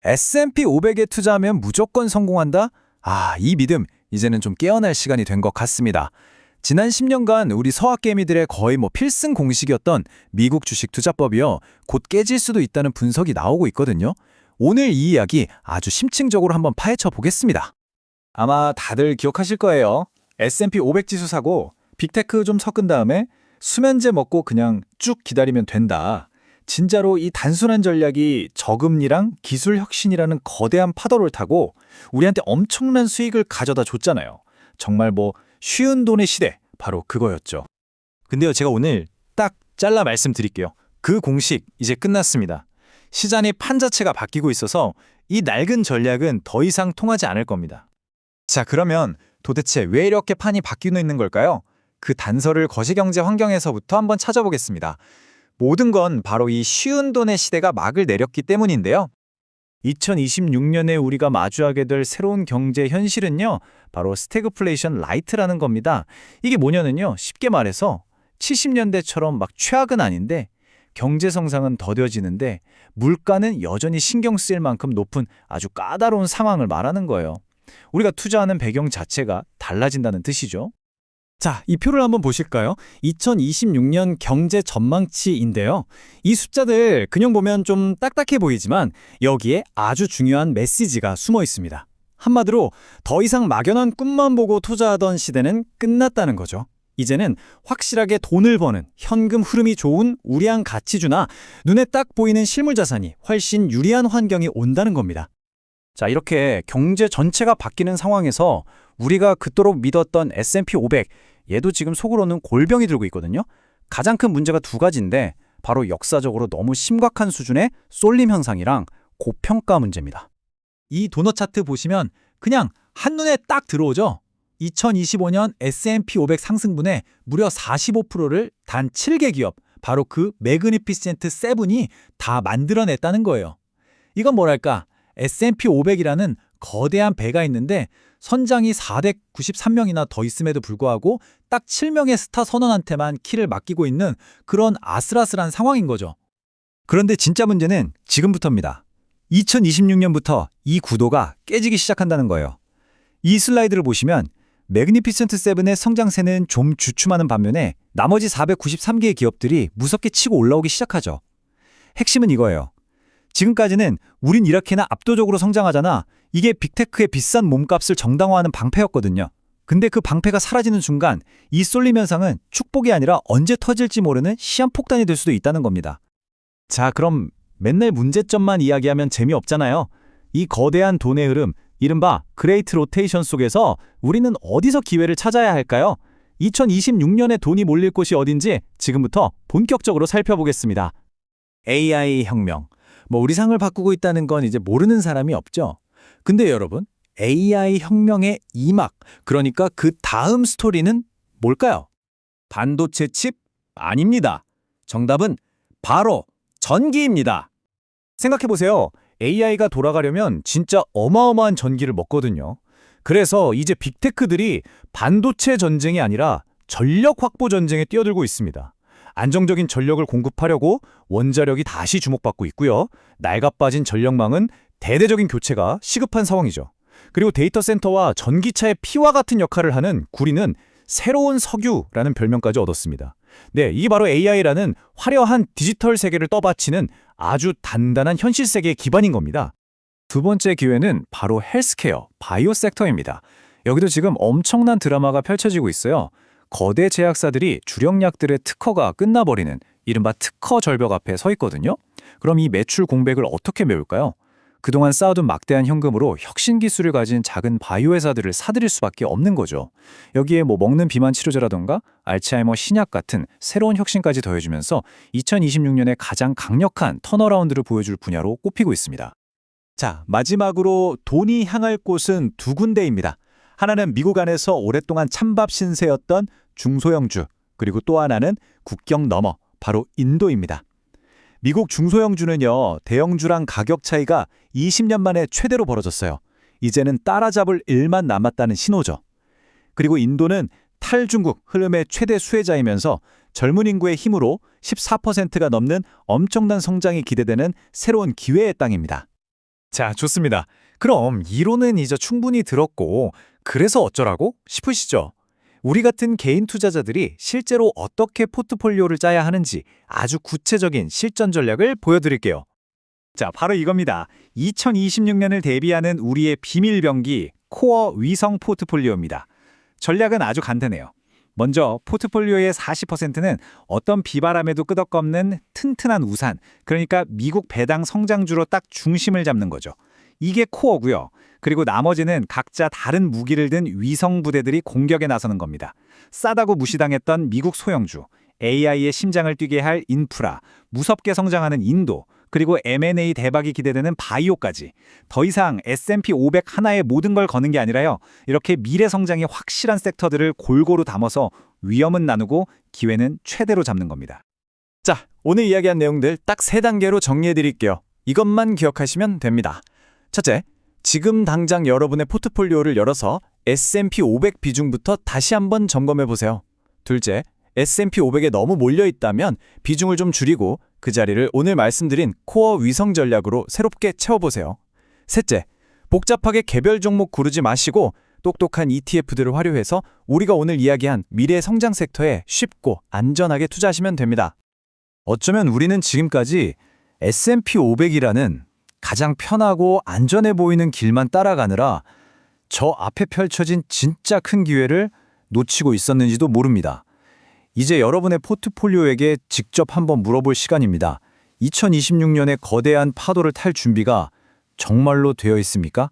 S&P 500에 투자하면 무조건 성공한다? 이 믿음, 이제는 좀 깨어날 시간이 된 것 같습니다. 지난 10년간 우리 서학개미들의 거의 필승 공식이었던 미국 주식 투자법이요, 곧 깨질 수도 있다는 분석이 나오고 있거든요. 오늘 이 이야기 아주 심층적으로 한번 파헤쳐 보겠습니다. 아마 다들 기억하실 거예요. S&P 500 지수 사고 빅테크 좀 섞은 다음에 수면제 먹고 그냥 쭉 기다리면 된다. 진짜로 이 단순한 전략이 저금리랑 기술 혁신이라는 거대한 파도를 타고 우리한테 엄청난 수익을 가져다 줬잖아요. 정말 쉬운 돈의 시대, 바로 그거였죠. 근데요, 제가 오늘 딱 잘라 말씀드릴게요. 그 공식 이제 끝났습니다. 시장의 판 자체가 바뀌고 있어서 이 낡은 전략은 더 이상 통하지 않을 겁니다. 자, 그러면 도대체 왜 이렇게 판이 바뀌고 있는 걸까요? 그 단서를 거시경제 환경에서부터 한번 찾아보겠습니다. 모든 건 바로 이 쉬운 돈의 시대가 막을 내렸기 때문인데요. 2026년에 우리가 마주하게 될 새로운 경제 현실은요, 바로 스태그플레이션 라이트라는 겁니다. 이게 뭐냐면요, 쉽게 말해서 70년대처럼 최악은 아닌데 경제 성장은 더뎌지는데 물가는 여전히 신경 쓰일 만큼 높은 아주 까다로운 상황을 말하는 거예요. 우리가 투자하는 배경 자체가 달라진다는 뜻이죠. 자, 이 표를 한번 보실까요? 2026년 경제 전망치인데요. 이 숫자들 그냥 보면 좀 딱딱해 보이지만 여기에 아주 중요한 메시지가 숨어 있습니다. 한마디로 더 이상 막연한 꿈만 보고 투자하던 시대는 끝났다는 거죠. 이제는 확실하게 돈을 버는 현금 흐름이 좋은 우량 가치주나 눈에 딱 보이는 실물 자산이 훨씬 유리한 환경이 온다는 겁니다. 자, 이렇게 경제 전체가 바뀌는 상황에서 우리가 그토록 믿었던 S&P 500, 얘도 지금 속으로는 골병이 들고 있거든요. 가장 큰 문제가 두 가지인데 바로 역사적으로 너무 심각한 수준의 쏠림 현상이랑 고평가 문제입니다. 이 도넛 차트 보시면 그냥 한눈에 딱 들어오죠. 2025년 S&P 500 상승분의 무려 45%를 단 7개 기업, 바로 그 매그니피센트 7이 다 만들어냈다는 거예요. 이건 뭐랄까, S&P 500이라는 거대한 배가 있는데 선장이 493명이나 더 있음에도 불구하고 딱 7명의 스타 선원한테만 키를 맡기고 있는 그런 아슬아슬한 상황인 거죠. 그런데 진짜 문제는 지금부터입니다. 2026년부터 이 구도가 깨지기 시작한다는 거예요. 이 슬라이드를 보시면 매그니피센트 7의 성장세는 좀 주춤하는 반면에 나머지 493개의 기업들이 무섭게 치고 올라오기 시작하죠. 핵심은 이거예요. 지금까지는 우린 이렇게나 압도적으로 성장하잖아. 이게 빅테크의 비싼 몸값을 정당화하는 방패였거든요. 근데 그 방패가 사라지는 순간 이 쏠림 현상은 축복이 아니라 언제 터질지 모르는 시한폭탄이 될 수도 있다는 겁니다. 자, 그럼 맨날 문제점만 이야기하면 재미없잖아요. 이 거대한 돈의 흐름, 이른바 그레이트 로테이션 속에서 우리는 어디서 기회를 찾아야 할까요? 2026년에 돈이 몰릴 곳이 어딘지 지금부터 본격적으로 살펴보겠습니다. AI 혁명. 우리 상을 바꾸고 있다는 건 이제 모르는 사람이 없죠. 근데 여러분, AI 혁명의 이막, 그러니까 그 다음 스토리는 뭘까요? 반도체 칩? 아닙니다. 정답은 바로 전기입니다. 생각해보세요. AI가 돌아가려면 진짜 어마어마한 전기를 먹거든요. 그래서 이제 빅테크들이 반도체 전쟁이 아니라 전력 확보 전쟁에 뛰어들고 있습니다. 안정적인 전력을 공급하려고 원자력이 다시 주목받고 있고요. 낡아빠진 전력망은 대대적인 교체가 시급한 상황이죠. 그리고 데이터 센터와 전기차의 피와 같은 역할을 하는 구리는 새로운 석유라는 별명까지 얻었습니다. 네, 이게 바로 AI라는 화려한 디지털 세계를 떠받치는 아주 단단한 현실 세계의 기반인 겁니다. 두 번째 기회는 바로 헬스케어, 바이오 섹터입니다. 여기도 지금 엄청난 드라마가 펼쳐지고 있어요. 거대 제약사들이 주력약들의 특허가 끝나버리는 이른바 특허 절벽 앞에 서 있거든요. 그럼 이 매출 공백을 어떻게 메울까요? 그동안 쌓아둔 막대한 현금으로 혁신 기술을 가진 작은 바이오 회사들을 사들일 수밖에 없는 거죠. 여기에 먹는 비만 치료제라던가 알츠하이머 신약 같은 새로운 혁신까지 더해주면서 2026년에 가장 강력한 턴어라운드를 보여줄 분야로 꼽히고 있습니다. 자, 마지막으로 돈이 향할 곳은 두 군데입니다. 하나는 미국 안에서 오랫동안 찬밥 신세였던 중소형주, 그리고 또 하나는 국경 너머, 바로 인도입니다. 미국 중소형주는요, 대형주랑 가격 차이가 20년 만에 최대로 벌어졌어요. 이제는 따라잡을 일만 남았다는 신호죠. 그리고 인도는 탈중국 흐름의 최대 수혜자이면서 젊은 인구의 힘으로 14%가 넘는 엄청난 성장이 기대되는 새로운 기회의 땅입니다. 자, 좋습니다. 그럼 이론은 이제 충분히 들었고, 그래서 어쩌라고 싶으시죠? 우리 같은 개인 투자자들이 실제로 어떻게 포트폴리오를 짜야 하는지 아주 구체적인 실전 전략을 보여드릴게요. 자, 바로 이겁니다. 2026년을 대비하는 우리의 비밀병기 코어 위성 포트폴리오입니다. 전략은 아주 간단해요. 먼저 포트폴리오의 40%는 어떤 비바람에도 끄덕없는 튼튼한 우산, 그러니까 미국 배당 성장주로 딱 중심을 잡는 거죠. 이게 코어고요. 그리고 나머지는 각자 다른 무기를 든 위성 부대들이 공격에 나서는 겁니다. 싸다고 무시당했던 미국 소형주, AI의 심장을 뛰게 할 인프라, 무섭게 성장하는 인도, 그리고 M&A 대박이 기대되는 바이오까지 더 이상 S&P 500 하나에 모든 걸 거는 게 아니라요. 이렇게 미래 성장이 확실한 섹터들을 골고루 담아서 위험은 나누고 기회는 최대로 잡는 겁니다. 자, 오늘 이야기한 내용들 딱 3단계로 정리해 드릴게요. 이것만 기억하시면 됩니다. 첫째, 지금 당장 여러분의 포트폴리오를 열어서 S&P 500 비중부터 다시 한번 점검해 보세요. 둘째, S&P 500에 너무 몰려 있다면 비중을 좀 줄이고 그 자리를 오늘 말씀드린 코어 위성 전략으로 새롭게 채워보세요. 셋째, 복잡하게 개별 종목 고르지 마시고 똑똑한 ETF들을 활용해서 우리가 오늘 이야기한 미래 성장 섹터에 쉽고 안전하게 투자하시면 됩니다. 어쩌면 우리는 지금까지 S&P 500이라는 가장 편하고 안전해 보이는 길만 따라가느라 저 앞에 펼쳐진 진짜 큰 기회를 놓치고 있었는지도 모릅니다. 이제 여러분의 포트폴리오에게 직접 한번 물어볼 시간입니다. 2026년의 거대한 파도를 탈 준비가 정말로 되어 있습니까?